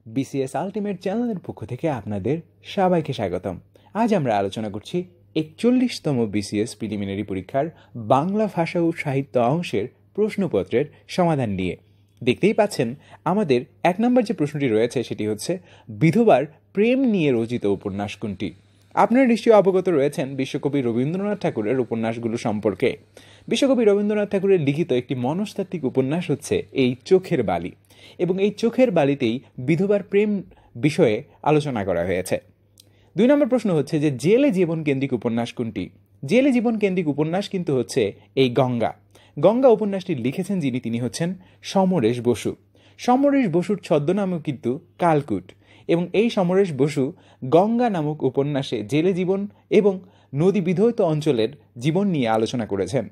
BCS ultimate চ্যানেলের পক্ষ থেকে আপনাদের সবাইকে স্বাগতম। আজ আমরা আলোচনা করছি ৪১তম বিসিএস প্রিলিমিনারি পরীক্ষার বাংলা ভাষা ও সাহিত্য অংশের প্রশ্নপত্রের সমাধান নিয়ে। দেখতেই পাচ্ছেন আমাদের ১ নম্বর যে প্রশ্নটি রয়েছে সেটি হচ্ছে বিধবার প্রেম নিয়ে রচিত উপন্যাস কোনটি? আপনারা নিশ্চয়ই অবগত রয়েছেন বিশ্বকবি রবীন্দ্রনাথ ঠাকুরের উপন্যাসগুলো সম্পর্কে। বিশ্বকবি রবীন্দ্রনাথ ঠাকুরের লিখিত একটি মনস্তাত্ত্বিক উপন্যাস হচ্ছে এই চোখের বালি, এবং এই চোখের বালিতেই বিধবার প্রেম বিষয়ে আলোচনা করা হয়েছে। ২ নম্বর প্রশ্ন হচ্ছে যে জেলে জীবন কেন্দ্রিক উপন্যাস কোনটি? জেলে জীবন কেন্দ্রিক উপন্যাস কিন্তু হচ্ছে এই গঙ্গা। গঙ্গা উপন্যাসটি লিখেছেন যিনি, তিনি হচ্ছেন সমরেশ বসু। সমরেশ বসুর ছদ্মনামও কিন্তু কালকুট, এবং এই সমরেশ বসু গঙ্গা নামক উপন্যাসে জেলে জীবন এবং নদী বিধৌত অঞ্চলের জীবন নিয়ে আলোচনা করেছেন।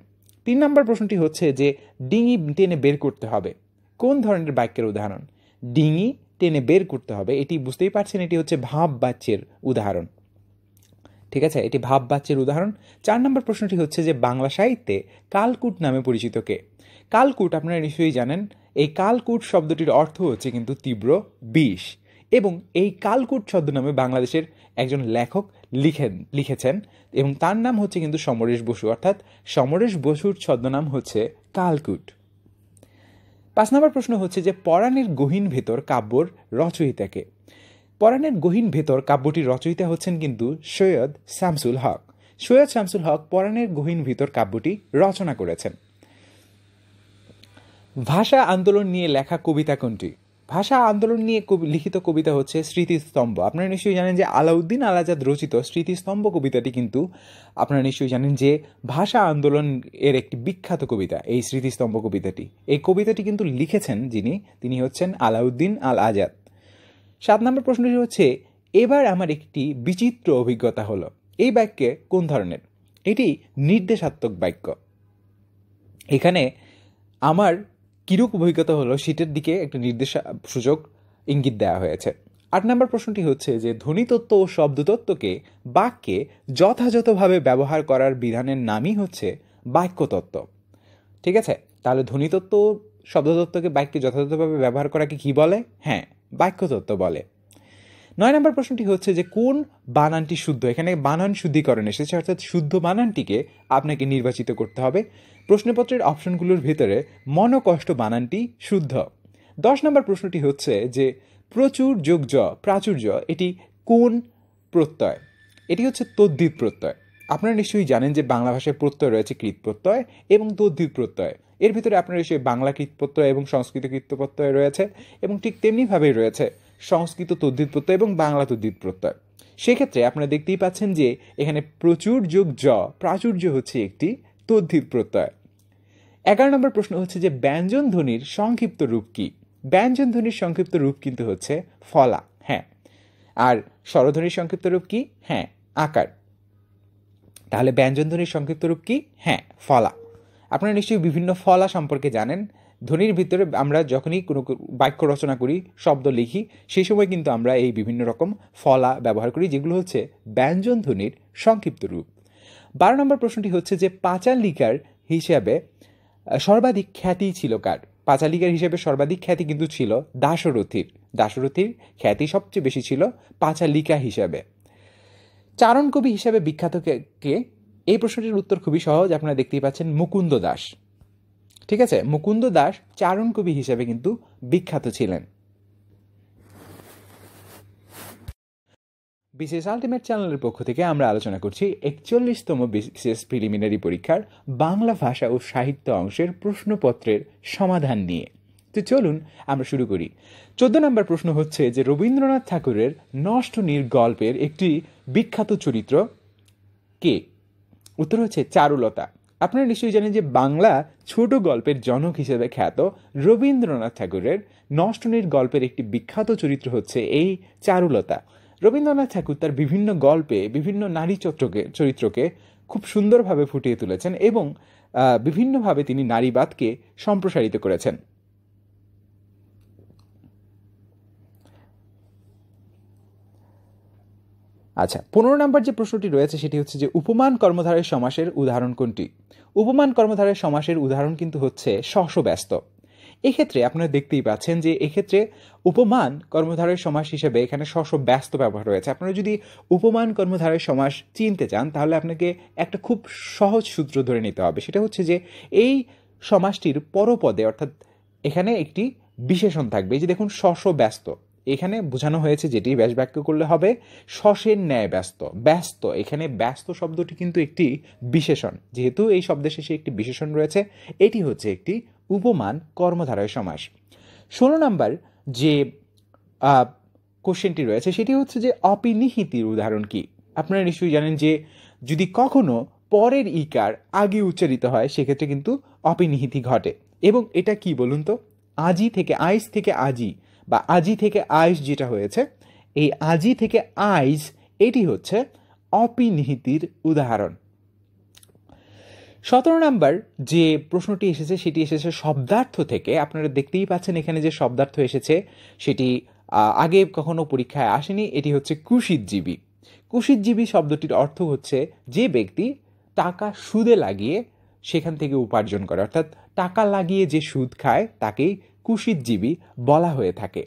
৩ নম্বর প্রশ্নটি হচ্ছে যে ডিঙি টেনে বের করতে হবে কোন ধরনের বাক্যের উদাহরণ? ডিঙি টেনে বের করতে হবে, এটি বুঝতেই পারছেন, এটি হচ্ছে ভাব বাচ্যের উদাহরণ। ঠিক আছে, এটি ভাব বাচ্যের উদাহরণ। ৪ নম্বর প্রশ্নটি হচ্ছে যে বাংলা সাহিত্যে কালকুট নামে পরিচিত কে? কালকুট আপনারা নিশ্চয়ই জানেন, এই কালকুট শব্দটির অর্থ হচ্ছে কিন্তু তীব্র বিষ, এবং এই কালকুট ছদ্মনামে বাংলাদেশের একজন লেখক লিখেছেন, এবং তার নাম হচ্ছে কিন্তু সমরেশ বসু, অর্থাৎ সমরেশ বসুর ছদ্মনাম হচ্ছে কালকুট। ৫ নম্বর প্রশ্ন হচ্ছে যে পরাণের গহীন ভেতর কাব্যর রচয়িতাকে? পরাণের গহীন ভেতর কাব্যটির রচয়িতা হচ্ছেন কিন্তু সৈয়দ শামসুল হক। সৈয়দ শামসুল হক পরাণের গহীন ভেতর কাব্যটি রচনা করেছেন। ভাষা আন্দোলন নিয়ে লেখা কবিতা কোনটি? ভাষা আন্দোলন নিয়ে লিখিত কবিতা হচ্ছে স্মৃতিস্তম্ভ। আপনারা নিশ্চয়ই জানেন যে আলাউদ্দিন আল আজাদ রচিত স্মৃতিস্তম্ভ কবিতাটি কিন্তু আপনারা নিশ্চয়ই জানেন যে ভাষা আন্দোলন এর একটি বিখ্যাত কবিতা এই স্মৃতিস্তম্ভ কবিতাটি। এই কবিতাটি কিন্তু লিখেছেন যিনি, তিনি হচ্ছেন আলাউদ্দিন আল আজাদ। ৭ নম্বর প্রশ্নটি হচ্ছে এবার আমার একটি বিচিত্র অভিজ্ঞতা হলো, এই বাক্যে কোন ধরনের? এটি নির্দেশাত্মক বাক্য। এখানে আমার কিরূপ অভিজ্ঞতা হলো সেটার দিকে একটা নির্দেশসূচক ইঙ্গিত দেওয়া হয়েছে। ৮ নম্বর প্রশ্নটি হচ্ছে যে ধ্বনিতত্ত্ব ও শব্দতত্ত্বকে বাক্যে যথাযথভাবে ব্যবহার করার বিধানের নামই হচ্ছে বাক্যতত্ত্ব। ঠিক আছে, তাহলে ধ্বনিতত্ত্ব ও শব্দতত্ত্বকে বাক্যে যথাযথভাবে ব্যবহার করাকে কি বলে? হ্যাঁ, বাক্যতত্ত্ব বলে। ৯ নম্বর প্রশ্নটি হচ্ছে যে কোন বানানটি শুদ্ধ? এখানে বানান শুদ্ধিকরণ এসেছে, অর্থাৎ শুদ্ধ বানানটিকে আপনাকে নির্বাচিত করতে হবে। প্রশ্নপত্রের অপশনগুলোর ভিতরে মনকষ্ট বানানটি শুদ্ধ। ১০ নম্বর প্রশ্নটি হচ্ছে যে প্রচুর যোগ জ প্রাচুর্য এটি কোন প্রত্যয়? এটি হচ্ছে তদ্ধিত প্রত্যয়। আপনারা নিশ্চয়ই জানেন যে বাংলা ভাষায় প্রত্যয় রয়েছে কৃত প্রত্যয় এবং তদ্ধিত প্রত্যয়। এর ভিতরে আপনার নিশ্চয়ই বাংলা কৃত প্রত্যয় এবং সংস্কৃত কৃত প্রত্যয় রয়েছে, এবং ঠিক তেমনিভাবেই রয়েছে সংস্কৃত তদ্ধিত প্রত্যয় এবং বাংলা তদ্ধিত প্রত্যয়। সেক্ষেত্রে আপনারা দেখতেই পাচ্ছেন যে এখানে প্রচুর যোগ জ প্রাচুর্য হচ্ছে একটি তদ্ধিত প্রত্যয়। ১১ নম্বর প্রশ্ন হচ্ছে যে ব্যঞ্জন ধ্বনির সংক্ষিপ্ত রূপ কি? ব্যঞ্জন ধ্বনির সংক্ষিপ্ত রূপ কিন্তু হচ্ছে ফলা। হ্যাঁ। আর স্বরধ্বনির সংক্ষিপ্ত রূপ কি? হ্যাঁ, আকার। তাহলে ব্যঞ্জন ধ্বনির সংক্ষিপ্ত রূপ কি? হ্যাঁ, ফলা। আপনারা নিশ্চয়ই বিভিন্ন ফলা সম্পর্কে জানেন। ধ্বনির ভিতরে আমরা যখনই কোনো বাক্য রচনা করি, শব্দ লিখি, সেই সময় কিন্তু আমরা এই বিভিন্ন রকম ফলা ব্যবহার করি, যেগুলো হচ্ছে ব্যঞ্জন ধ্বনির সংক্ষিপ্ত রূপ। ১২ নম্বর প্রশ্নটি হচ্ছে যে পাঁচালিকার হিসাবে সর্বাধিক খ্যাতি ছিল কার? পাঁচালিকার হিসেবে সর্বাধিক খ্যাতি কিন্তু ছিল দাশরথীর। দাশরথীর খ্যাতি সবচেয়ে বেশি ছিল পাঁচালিকা হিসাবে। চারণ কবি হিসাবে বিখ্যাত কে? এই প্রশ্নটির উত্তর খুবই সহজ, আপনারা দেখতেই পাচ্ছেন মুকুন্দ দাস। ঠিক আছে, মুকুন্দ দাস চারণ কবি হিসাবে কিন্তু বিখ্যাত ছিলেন। বিসিএস আলটিমেট চ্যানেলের পক্ষ থেকে আমরা আলোচনা করছি ৪১তম বিসিএস প্রিলিমিনারি পরীক্ষার বাংলা ভাষা ও সাহিত্য অংশের প্রশ্নপত্রের সমাধান নিয়ে। তো চলুন আমরা শুরু করি। ১৪ নম্বর প্রশ্ন হচ্ছে যে রবীন্দ্রনাথ ঠাকুরের নষ্ট নীর গল্পের একটি বিখ্যাত চরিত্র কে? উত্তর হচ্ছে চারুলতা। আপনারা নিশ্চয়ই জানেন যে বাংলা ছোট গল্পের জনক হিসেবে খ্যাত রবীন্দ্রনাথ ঠাকুরের নষ্ট নীর গল্পের একটি বিখ্যাত চরিত্র হচ্ছে এই চারুলতা। রবীন্দ্রনাথ ঠাকুর তার বিভিন্ন গল্পে বিভিন্ন নারী চরিত্রকে খুব সুন্দরভাবে ফুটিয়ে তুলেছেন, এবং বিভিন্নভাবে তিনি নারীবাদকে সম্প্রসারিত করেছেন। আচ্ছা, ১৫ নম্বর যে প্রশ্নটি রয়েছে সেটি হচ্ছে যে উপমান কর্মধারয় সমাসের উদাহরণ কোনটি? উপমান কর্মধারয় সমাসের উদাহরণ কিন্তু হচ্ছে শশব্যস্ত। এক্ষেত্রে আপনারা দেখতেই পাচ্ছেন যে এক্ষেত্রে উপমান কর্মধারয় সমাস হিসেবে এখানে ব্যস্ত ব্যবহার রয়েছে। আপনারা যদি উপমান কর্মধারয় সমাস চিনতে চান তাহলে আপনাকে একটা খুব সহজ সূত্র ধরে নিতে হবে, সেটা হচ্ছে যে এই সমাসটির পরপদে অর্থাৎ এখানে একটি বিশেষণ থাকবে। এই যে দেখুন ব্যস্ত, এখানে বোঝানো হয়েছে যেটি ব্যাস বাক্য করলে হবে শসের ন্যায় ব্যস্ত। ব্যস্ত, এখানে ব্যস্ত শব্দটি কিন্তু একটি বিশেষণ, যেহেতু এই শব্দের শেষে একটি বিশেষণ রয়েছে এটি হচ্ছে একটি উপমান কর্মধারয় সমাস। 16 নম্বর যে কোশ্চেনটি রয়েছে সেটি হচ্ছে যে অপিনিহিতির উদাহরণ কি। আপনারা নিশ্চয়ই জানেন যে যদি কখনো পরের ইকার আগে উচ্চারিত হয় সেক্ষেত্রে কিন্তু অপিনিহিতি ঘটে। এবং এটা কি বলুন তো, আজি থেকে আইস থেকে আজি বা আজি থেকে আইস যেটা হয়েছে, এই আজি থেকে আইস এটি হচ্ছে অপিনিহিতির উদাহরণ। 17 নম্বর যে প্রশ্নটি এসেছে সেটি এসেছে শব্দার্থ থেকে। আপনারা দেখতেই পাচ্ছেন এখানে যে শব্দার্থ এসেছে সেটি আগে কখনো পরীক্ষায় আসেনি, এটি হচ্ছে কুশিতজীবী। কুশিতজীবী শব্দটির অর্থ হচ্ছে যে ব্যক্তি টাকা সুদে লাগিয়ে সেখান থেকে উপার্জন করে, অর্থাৎ টাকা লাগিয়ে যে সুদ খায় তাকেই কুশিতজীবী বলা হয়ে থাকে।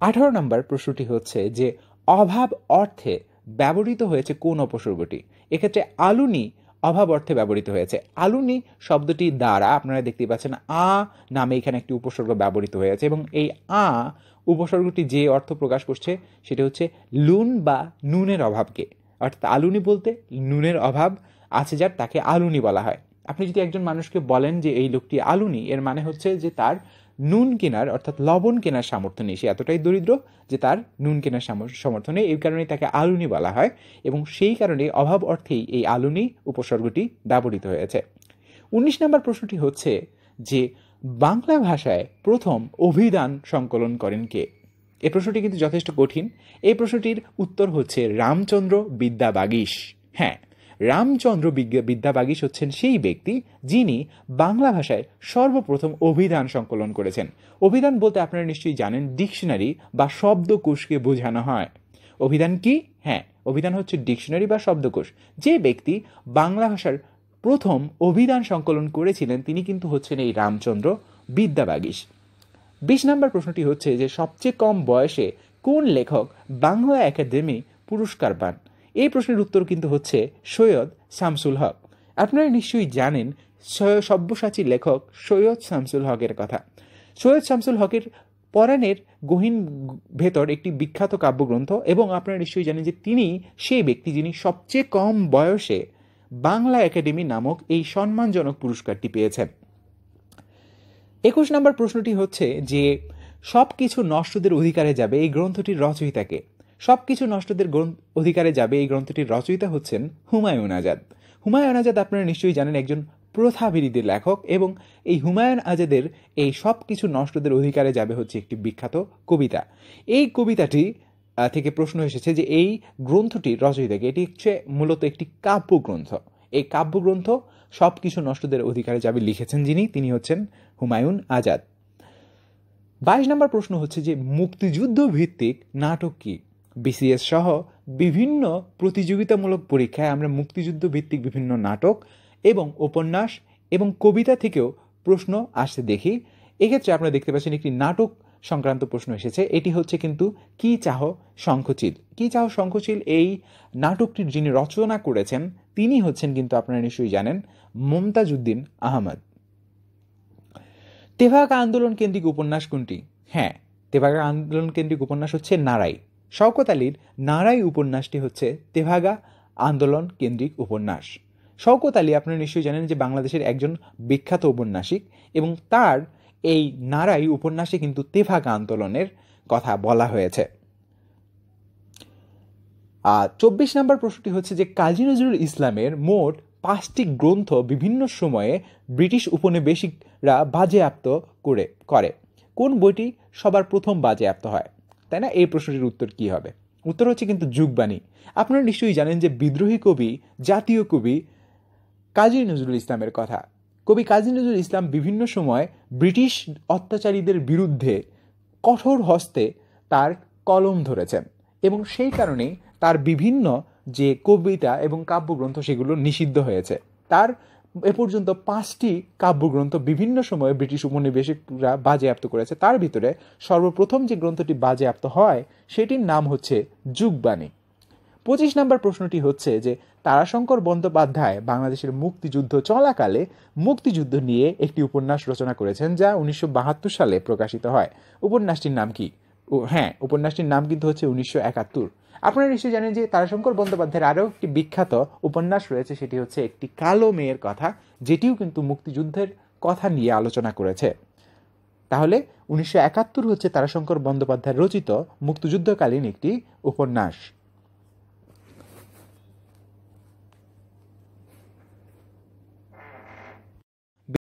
18 নম্বর প্রশ্নটি হচ্ছে যে অভাব অর্থে ব্যবহৃত হয়েছে কোন উপসর্গটি। এক্ষেত্রে আলুনি অভাব অর্থে ব্যবহৃত হয়েছে। আলুনি শব্দটি দ্বারা আপনারা দেখতে পাচ্ছেন আ নামে এখানে একটি উপসর্গ ব্যবহৃত হয়েছে এবং এই আ উপসর্গটি যে অর্থ প্রকাশ করছে সেটা হচ্ছে লুন বা নুনের অভাবকে, অর্থাৎ আলুনি বলতে নুনের অভাব আছে যার তাকে আলুনি বলা হয়। আপনি যদি একজন মানুষকে বলেন যে এই লোকটি আলুনি, এর মানে হচ্ছে যে তার নুন কেনার অর্থাৎ লবণ কেনার সামর্থ্য নেই, সে এতটাই দরিদ্র যে তার নুন কেনার সামর্থ্য নেই, এই কারণেই তাকে আলুনি বলা হয় এবং সেই কারণে অভাব অর্থেই এই আলুনি উপসর্গটি ব্যবহৃত হয়েছে। 19 নম্বর প্রশ্নটি হচ্ছে যে বাংলা ভাষায় প্রথম অভিধান সংকলন করেন কে। এই প্রশ্নটি কিন্তু যথেষ্ট কঠিন। এই প্রশ্নটির উত্তর হচ্ছে রামচন্দ্র বিদ্যাবাগীশ। হ্যাঁ, রামচন্দ্র বিদ্যাবাগীশ হচ্ছেন সেই ব্যক্তি যিনি বাংলা ভাষায় সর্বপ্রথম অভিধান সংকলন করেছেন। অভিধান বলতে আপনারা নিশ্চয়ই জানেন ডিকশনারি বা শব্দকোষকে বোঝানো হয়। অভিধান কি? হ্যাঁ, অভিধান হচ্ছে ডিকশনারি বা শব্দকোষ। যে ব্যক্তি বাংলা ভাষার প্রথম অভিধান সংকলন করেছিলেন তিনি কিন্তু হচ্ছেন এই রামচন্দ্র বিদ্যাবাগীশ। 20 নম্বর প্রশ্নটি হচ্ছে যে সবচেয়ে কম বয়সে কোন লেখক বাংলা একাডেমি পুরস্কার পান। এই প্রশ্নের উত্তর কিন্তু হচ্ছে সৈয়দ শামসুল হক। আপনারা নিশ্চয়ই জানেন সব্যসাচী লেখক সৈয়দ শামসুল হকের কথা। সৈয়দ শামসুল হকের পরাণের গহীন ভেতর একটি বিখ্যাত কাব্যগ্রন্থ এবং আপনারা নিশ্চয়ই জানেন যে তিনি সেই ব্যক্তি যিনি সবচেয়ে কম বয়সে বাংলা একাডেমি নামক এই সম্মানজনক পুরস্কারটি পেয়েছেন। 21 নম্বর প্রশ্নটি হচ্ছে যে সব কিছু নষ্টদের অধিকারে যাবে এই গ্রন্থটির রচয়িতাকে। সব কিছু নষ্টদের অধিকারে যাবে এই গ্রন্থটির রচয়িতা হচ্ছেন হুমায়ুন আজাদ। হুমায়ুন আজাদ আপনারা নিশ্চয়ই জানেন একজন প্রথা বিরোধী লেখক এবং এই হুমায়ুন আজাদের এই সব কিছু নষ্টদের অধিকারে যাবে হচ্ছে একটি বিখ্যাত কবিতা। এই কবিতাটি থেকে প্রশ্ন এসেছে যে এই গ্রন্থটির রচয়িতাকে। এটি হচ্ছে মূলত একটি কাব্যগ্রন্থ। এই কাব্যগ্রন্থ সব কিছু নষ্টদের অধিকারে যাবে লিখেছেন যিনি, তিনি হচ্ছেন হুমায়ুন আজাদ। 22 নম্বর প্রশ্ন হচ্ছে যে মুক্তিযুদ্ধ ভিত্তিক নাটক কি। বিসিএস সহ বিভিন্ন প্রতিযোগিতামূলক পরীক্ষায় আমরা মুক্তিযুদ্ধ ভিত্তিক বিভিন্ন নাটক এবং উপন্যাস এবং কবিতা থেকেও প্রশ্ন আসতে দেখি। এক্ষেত্রে আপনারা দেখতে পাচ্ছেন একটি নাটক সংক্রান্ত প্রশ্ন এসেছে। এটি হচ্ছে কিন্তু কি চাহ শঙ্খচিল। কি চাহ শঙ্খচিল এই নাটকটির যিনি রচনা করেছেন তিনি হচ্ছেন কিন্তু আপনারা নিশ্চয়ই জানেন মমতাজ উদ্দিন আহমদ। তেভাগা আন্দোলন কেন্দ্রিক উপন্যাস কোনটি? হ্যাঁ, তেভাগা আন্দোলন কেন্দ্রিক উপন্যাস হচ্ছে নারাই। শওকত আলীর নারাই উপন্যাসটি হচ্ছে তেভাগা আন্দোলন কেন্দ্রিক উপন্যাস। শওকত আলী আপনারা নিশ্চয়ই জানেন যে বাংলাদেশের একজন বিখ্যাত ঔপন্যাসিক এবং তার এই নারাই উপন্যাসে কিন্তু তেভাগা আন্দোলনের কথা বলা হয়েছে। 24 নম্বর প্রশ্নটি হচ্ছে যে কাজী নজরুল ইসলামের মোট 5টি গ্রন্থ বিভিন্ন সময়ে ব্রিটিশ উপনিবেশিকরা বাজেয়াপ্ত করে। কোন বইটি সবার প্রথম বাজেয়াপ্ত হয়? তাই না? এই প্রশ্নটির উত্তর কি হবে? উত্তর হচ্ছে কিন্তু যুগবাণী। আপনারা নিশ্চয়ই জানেন যে বিদ্রোহী কবি, জাতীয় কবি কাজী নজরুল ইসলামের কথা। কবি কাজী নজরুল ইসলাম বিভিন্ন সময় ব্রিটিশ অত্যাচারীদের বিরুদ্ধে কঠোর হস্তে তার কলম ধরেছেন এবং সেই কারণেই তার বিভিন্ন যে কবিতা এবং কাব্যগ্রন্থ সেগুলো নিষিদ্ধ হয়েছে। তার এ পর্যন্ত 5টি কাব্যগ্রন্থ বিভিন্ন সময়ে ব্রিটিশ উপনিবেশিকরা বাজেয়াপ্ত করেছে। তার ভিতরে সর্বপ্রথম যে গ্রন্থটি বাজেয়াপ্ত হয় সেটির নাম হচ্ছে যুগবাণী। 25 নম্বর প্রশ্নটি হচ্ছে যে তারাশঙ্কর বন্দ্যোপাধ্যায় বাংলাদেশের মুক্তিযুদ্ধ চলাকালে মুক্তিযুদ্ধ নিয়ে একটি উপন্যাস রচনা করেছেন, যা 1972 সালে প্রকাশিত হয়। উপন্যাসটির নাম কি? হ্যাঁ, উপন্যাসটির নাম কিন্তু হচ্ছে 1971। আপনারা নিশ্চয়ই জানেন যে তারাশঙ্কর বন্দ্যোপাধ্যায়ের আরও একটি বিখ্যাত উপন্যাস রয়েছে, সেটি হচ্ছে একটি কালো মেয়ের কথা, যেটিও কিন্তু মুক্তিযুদ্ধের কথা নিয়ে আলোচনা করেছে। তাহলে 1971 হচ্ছে তারাশঙ্কর বন্দ্যোপাধ্যায় রচিত মুক্তিযুদ্ধকালীন একটি উপন্যাস।